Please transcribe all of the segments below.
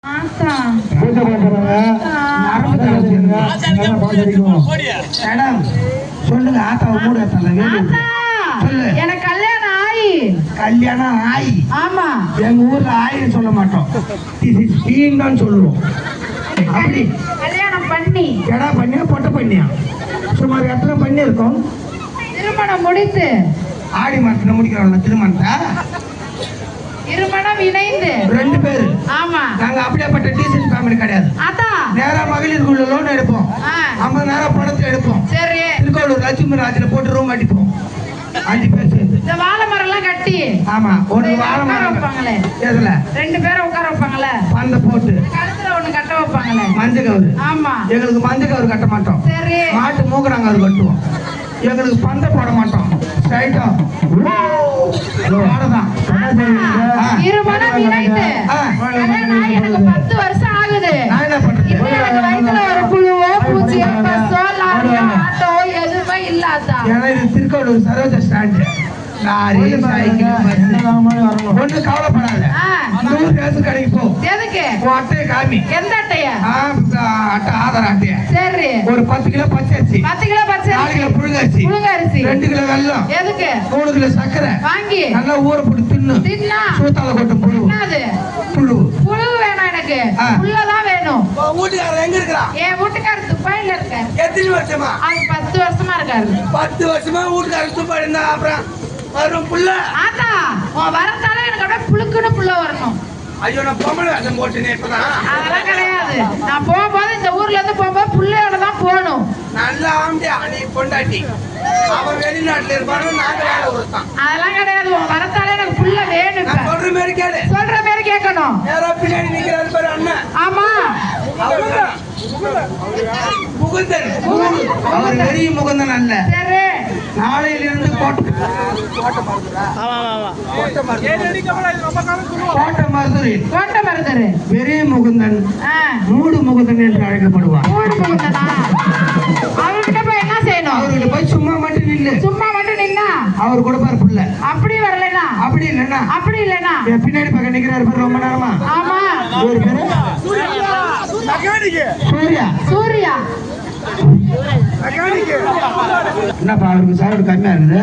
பூஜை பண்றவங்க மேடம் சொல்லுங்க. ஆத்தாவை மூட சொல்லு. எனக்கு கல்யாணம் ஆயி. கல்யாணம் ஆயி? ஆமா. எங்க ஊர்ல ஆயின்னு சொல்ல மாட்டோம், தான் சொல்லுவோம். அப்படி கல்யாணம் பண்ணி எடா பண்ணியா பொட்டை பண்ணியா? சுமார் எத்தனை பண்ணி இருக்கோம்? திருமணம் முடித்து ஆடி மாசத்துல முடிக்கிறோம்ல திருமணத்தை. திருமணம் இணைந்து 2 பேரு. ஆமா. நாங்க அப்படியேப்பட்ட டீசன்ட் ஃபேமிலி கிடையாது. நேரா மகளிர் லோன் எடுப்போம், 50,000 பணத்தை எடுப்போம். சரி. திருக்கோளூர் லட்சுமி ராஜில போட்டு ரூம் அடிப்போம் 5 பேர் சேர்ந்து. இந்த வாழை மரம் எல்லாம் கட்டி. ஆமா. ஒரு வாழை மரம் வைப்பாங்களே. எதுல? 2 பேரை உட்கார வைப்பாங்களே. பந்த போட்டு கழுத்துல ஒண்ணு கட்ட வைப்பாங்களே. மஞ்சள் கவுரு. ஆமா. எங்களுக்கு மஞ்சள் கவுரு கட்ட மாட்டோம். சரி. மாட்டு மூக்குறாங்க அது கட்டுவோம். எங்களுக்கு பந்த போட மாட்டோம். ஸ்ட்ரைட்டா வாடதான். இருமணம் இணைந்து எனக்கு 10 வருஷம் ஆகுது. நான் என்ன பண்றது? எனக்கு வயித்துல ஒரு புழுவோ பூச்சியோ பஸ்ஸோ லாரியோ ஆட்டோ எதுவுமே இல்லாதா. ஏன்னா இது Thirukkolur Saroja stand. Lorry cycle ஒண்ணு கவலைப்படாத. ரேஷன் கடைக்கு போ. எதுக்கு? அட்டையை காமி. எந்த அட்டைய? அட்டை ஆதார் அட்டைய. சரி. ஒரு 10 கிலோ பச்சரிசி, 10 கிலோ பச்சரிசி, 4 கிலோ புழுங்கரிசி, 2 கிலோ வெல்லம். எதுக்கு? 3 கிலோ சர்க்கரை வாங்கி நல்லா ஊற போட்டு தின்னா சூத்தால கொட்டும் புழு. புழு புழு வேணாம் எனக்கு. புள்ளதான் வேணும். வீட்டுக்காரர் எங்க இருக்கிறா? என் வீட்டுக்காரர் துப்பாயில இருக்காரு. எத்தனை வருஷமா? அது 10 வருஷமா இருக்காரு. 10 வருஷமா வீட்டுக்காரர் துப்பாயில இருந்தா அப்புறம் வரும் புள்ள. ஆத்தா வரத்தால எனக்கு அப்படியே புழுக்குன்னு புள்ள வரணும். ஐயோ நான் பொம்பளை வேஷம் போட்டுனே இப்பதான். அதெல்லாம் கிடையாது. நான் போகும்போது இந்த ஊர்ல இருந்து போகும்போது புள்ளையோட தான் போகணும். நல்லா ஆம்பியா நீ பொண்டாட்டி. அவன் வெளிநாட்டுல இருப்பானு நாங்க வேலை கொடுத்தான். அதெல்லாம் கிடையாது. வரத்தால எனக்கு புள்ள வேணும். நான் சொல்ற மாதிரி கேளு. சொல்ற மாதிரி கேட்கணும். யாரோ பின்னாடி நிக்கிறாரு பாரு அண்ணன். ஆமா. முகுந்தன். அவர் பெரிய முகுந்தன் அல்ல. சரி. நாளையிலிருந்து கோட்டை மருதூர் பெரிய முகுந்தன், மூடு முகுந்தன் என்று அழைக்கப்படுவார். அவர்கிட்ட போய் என்ன செய்யணும்? அவர்கிட்ட போய் சும்மா மட்டும் நில்லு. சும்மா மட்டும் நின்னா அவர் கொடுப்பாரு புள்ள. அப்படி வரலனா? அப்படி இல்லனா? அப்படி இல்லனா? பின்னாடி பக்கம் நிக்கிறாரு பாரு ரொம்ப நேரமா. ஆமா. ஒரு பேரு சூர்யா. சூர்யா என்னப்பா அவருக்கு சாரோடு கம்மியா இருக்குது?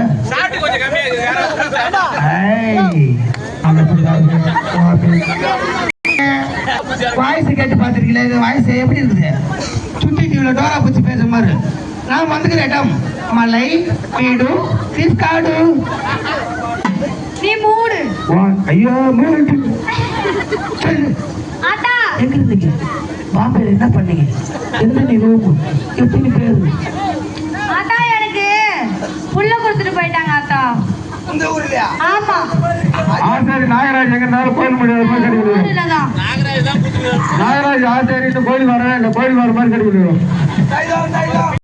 வாய்ஸ் கேட்டு பாத்திருக்கீங்களா? இது வாய்ஸ் எப்படி இருக்குது? சுட்டி டிவில டோரா பூச்சி பேசுற மாதிரி. நான் வந்துக்கிற இடம் மலை வீடு சிற்காடு. நீ மூடு. ஐயோ மூடு. ஆட்டா எங்க இருந்தீங்க? பாம்பேல என்ன பண்ணீங்க? என்ன நீ ரூம் எத்தனை பேர்? ஆட்டா எனக்கு புள்ள கொடுத்துட்டு போயிட்டாங்க ஆட்டா. இந்த ஊர்லயா? ஆமா. ஆசாரி நாகராஜ் எங்கனால கோயில் முடியாது. நாகராஜ் ஆசாரி கோயில் வர கோயில் வர மாதிரி கிடையாது.